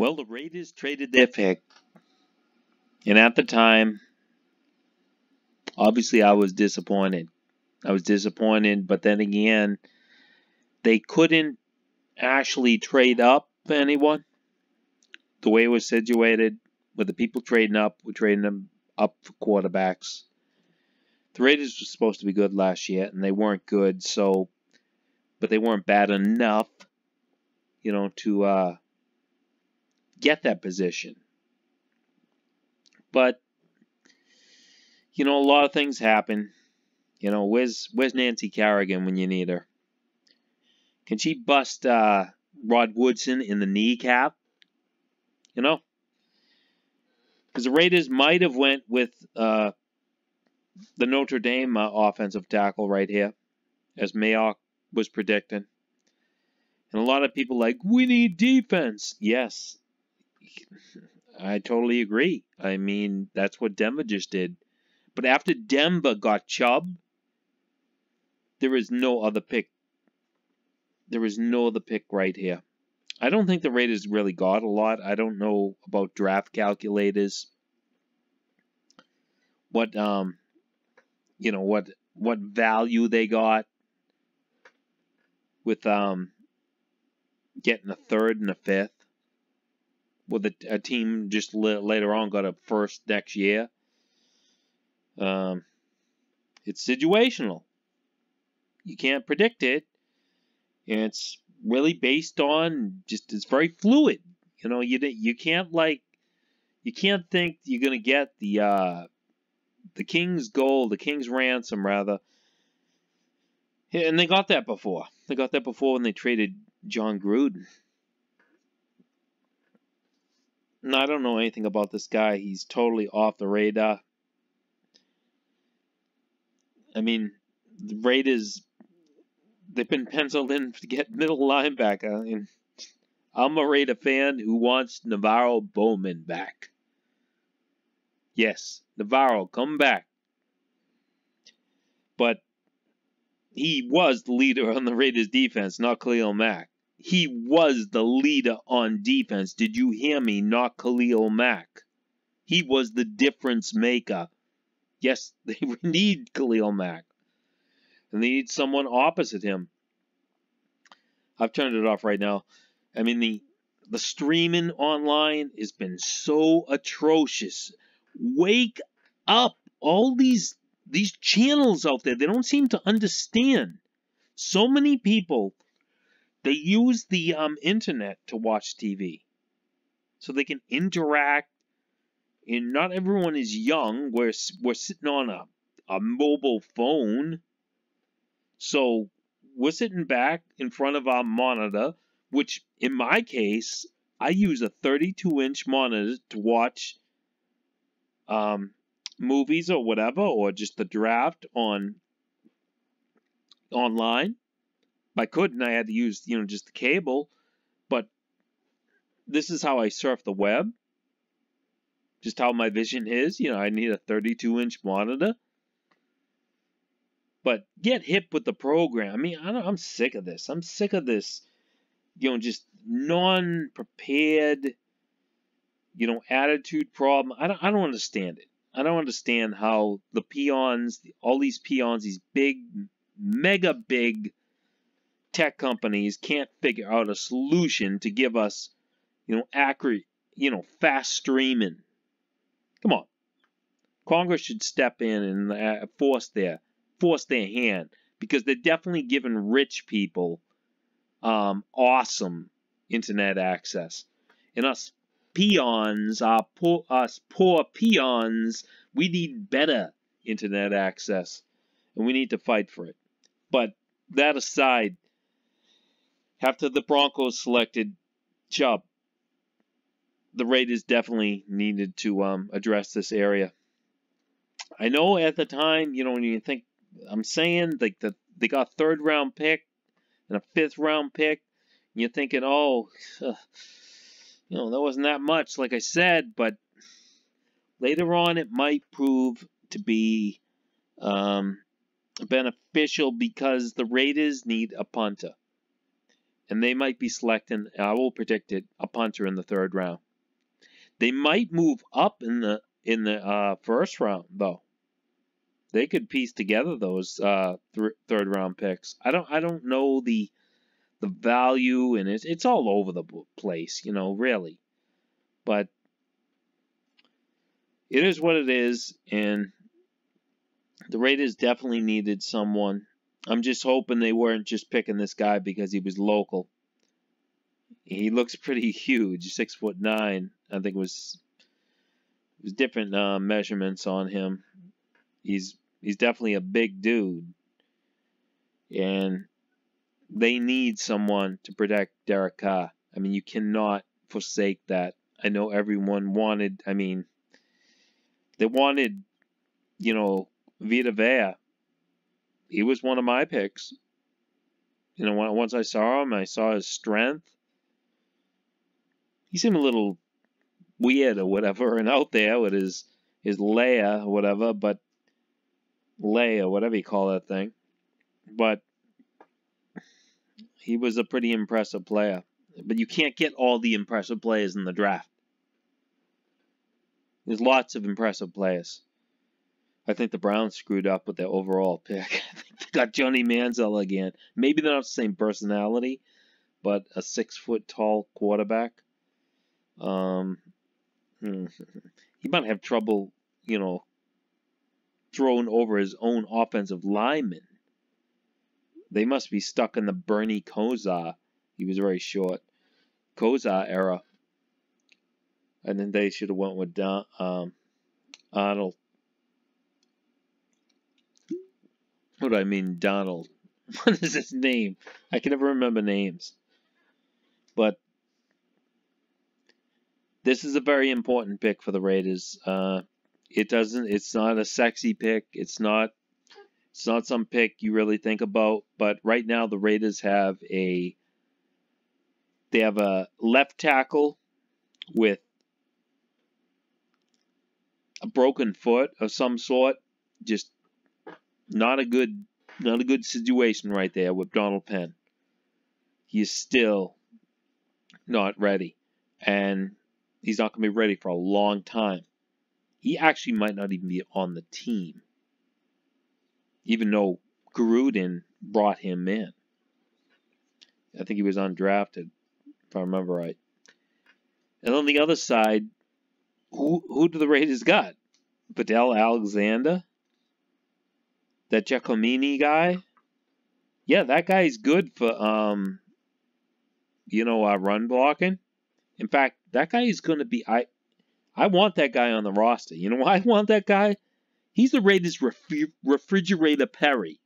Well, the Raiders traded their pick, and at the time, obviously I was disappointed. But then again, they couldn't actually trade up anyone. The way it was situated, with the people trading up, we're trading them up for quarterbacks. The Raiders were supposed to be good last year, and they weren't good, but they weren't bad enough, to get that position. But, a lot of things happen. Where's Nancy Kerrigan when you need her? Can she bust Rod Woodson in the kneecap? Because the Raiders might have went with the Notre Dame offensive tackle right here, as Mayock was predicting. And a lot of people we need defense. Yes, I totally agree. I mean, that's what Denver just did. But after Denver got Chubb, there is no other pick. There is no other pick right here. I don't think the Raiders really got a lot. I don't know about draft calculators. What what value they got with getting a third and a fifth. With a team just later on got a first next year. It's situational. You can't predict it. And it's really based on it's very fluid. You can't think you're gonna get the king's gold, the king's ransom rather. And they got that before. They got that before when they traded John Gruden. And I don't know anything about this guy. He's totally off the radar. I mean, the Raiders, they've been penciled in to get middle linebacker. And I'm a Raider fan who wants Navarro Bowman back. Yes, Navarro, come back. But he was the leader on the Raiders defense, not Khalil Mack. He was the leader on defense. Did you hear me? Not Khalil Mack. He was the difference maker. Yes, they need Khalil Mack. And they need someone opposite him. I've turned it off right now. I mean, the streaming online has been so atrocious. Wake up. All these channels out there, they don't seem to understand. So many people, they use the internet to watch TV. So they can interact. And not everyone is young. We're sitting on a mobile phone. So we're sitting back in front of our monitor, which in my case, I use a 32-inch monitor to watch movies or whatever, or just the draft online. If I couldn't, I had to use, just the cable. But this is how I surf the web. Just how my vision is. I need a 32-inch monitor. But get hip with the program. I mean, I'm sick of this. I'm sick of this, just non-prepared, attitude problem. I don't understand it. I don't understand how the peons, all these peons, these big, mega big tech companies can't figure out a solution to give us, accurate, fast streaming. Come on. Congress should step in and force their hand, because they're definitely giving rich people awesome internet access. And us peons, us poor peons, we need better internet access, and we need to fight for it. But that aside, after the Broncos selected Chubb, the Raiders definitely needed to address this area. I know at the time, when you think, I'm saying they got a 3rd round pick and a 5th round pick, and you're thinking, that wasn't that much, like I said, but later on it might prove to be beneficial, because the Raiders need a punter. and they might be selecting, I will predict it, a punter in the 3rd round. They might move up in the 1st round, though. They could piece together those 3rd round picks. I don't know the value, and it's all over the place, really. But it is what it is, and the Raiders definitely needed someone. I'm just hoping they weren't just picking this guy because he was local. He looks pretty huge, 6'9". I think it was different measurements on him. He's definitely a big dude, and they need someone to protect Derek Carr. I mean, you cannot forsake that. I know everyone wanted. I mean, they wanted, Vita Vea. He was one of my picks. Once I saw him, I saw his strength. He seemed a little weird or whatever, and out there with his Leia or whatever, but Leia, whatever you call that thing. But he was a pretty impressive player. But you can't get all the impressive players in the draft. There's lots of impressive players. I think the Browns screwed up with their overall pick. I think they got Johnny Manziel again. Maybe they're not the same personality, but a 6-foot-tall quarterback. He might have trouble, throwing over his own offensive lineman. They must be stuck in the Bernie Kosar. He was very short. Kosar era. And then they should have went with Arnold. What do I mean, Donald? What is his name? I can never remember names. But this is a very important pick for the Raiders. It's not a sexy pick. It's not some pick you really think about. But right now the Raiders have a left tackle with a broken foot of some sort. Just not a good situation right there with Donald Penn. He's still not ready, and he's not going to be ready for a long time. He actually might not even be on the team, even though Gruden brought him in. I think he was undrafted, if I remember right. And on the other side, who do the Raiders got? Fidel Alexander? That Giacomini guy? Yeah, that guy's good for, run blocking. In fact, that guy is going to be, I want that guy on the roster. You know why I want that guy? He's the Raiders' refrigerator Perry,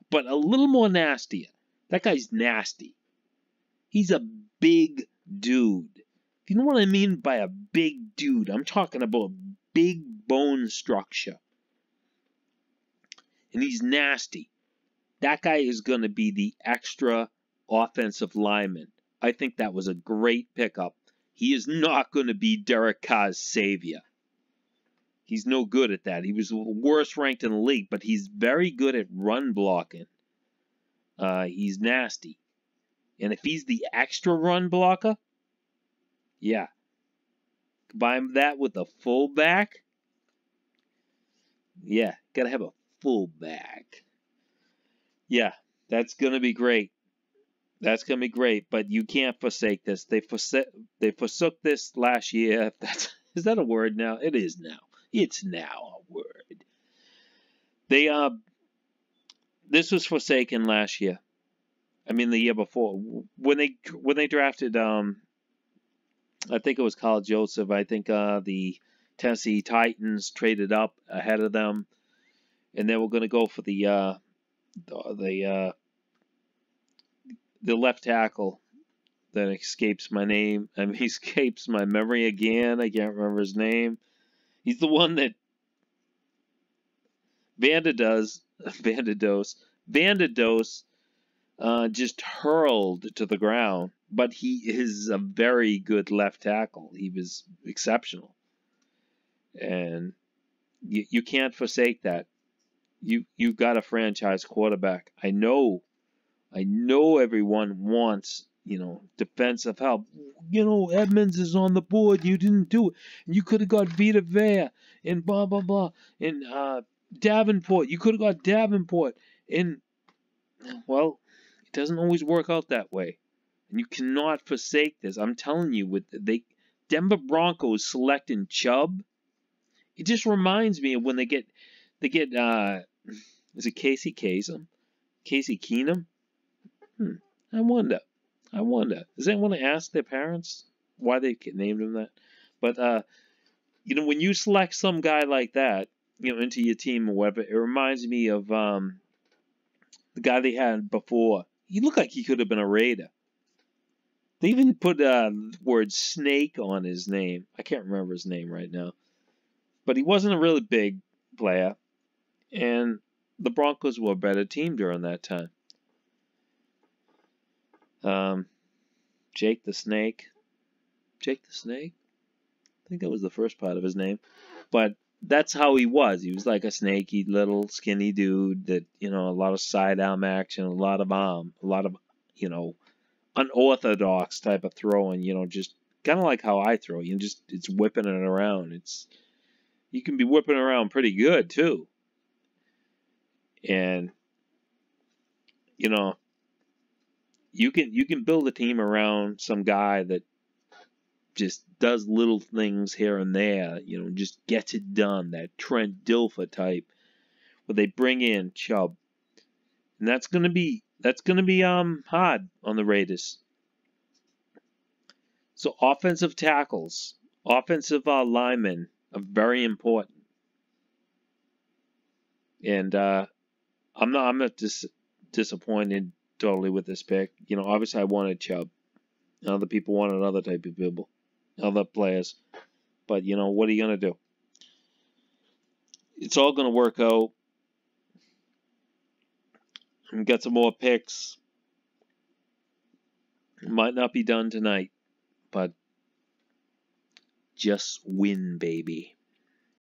but a little more nastier. That guy's nasty. He's a big dude. If you know what I mean by a big dude, I'm talking about big bone structure. And he's nasty. That guy is going to be the extra offensive lineman. I think that was a great pickup. He is not going to be Derek Carr's savior. He's no good at that. He was the worst ranked in the league, but he's very good at run blocking. He's nasty. And if he's the extra run blocker, yeah. Combine that with a fullback. Yeah, got to have a fullback. Yeah, that's going to be great. That's going to be great, but you can't forsake this. They forsook this last year. Is that a word now? It is now. It's now a word. This was forsaken last year. I mean, the year before when they drafted I think it was Kyle Joseph. I think the Tennessee Titans traded up ahead of them, and they were going to go for the left tackle that escapes my name. I mean, he escapes my memory again. I can't remember his name. He's the one that Vanderdoes just hurled to the ground. But he is a very good left tackle. He was exceptional. And you can't forsake that. You've got a franchise quarterback. I know everyone wants defensive help. Edmonds is on the board. You didn't do it. And you could have got Vita Vea and blah, blah, blah. And Davenport. You could have got Davenport. And, well, it doesn't always work out that way. And you cannot forsake this. I'm telling you, with Denver Broncos selecting Chubb, it just reminds me of when they get is it Casey Kasem? Casey Keenum? I wonder. Does anyone ask their parents why they named him that? But when you select some guy like that, into your team or whatever, it reminds me of the guy they had before. He looked like he could have been a Raider. They even put the word snake on his name. I can't remember his name right now. But he wasn't a really big player. And the Broncos were a better team during that time. Jake the Snake. Jake the Snake? I think that was the first part of his name. But that's how he was. He was like a snaky little skinny dude that, a lot of sidearm action, a lot of unorthodox type of throwing, just kind of like how I throw. It's whipping it around. You can be whipping around pretty good too. And you can build a team around some guy that just does little things here and there, just gets it done, that Trent Dilfer type, where they bring in Chubb. And that's gonna be hard on the Raiders. So offensive tackles, offensive linemen are very important. And I'm not disappointed totally with this pick. Obviously I wanted Chubb. Other people wanted other type of people, other players. But what are you gonna do? It's all gonna work out. And get some more picks. It might not be done tonight, but just win, baby.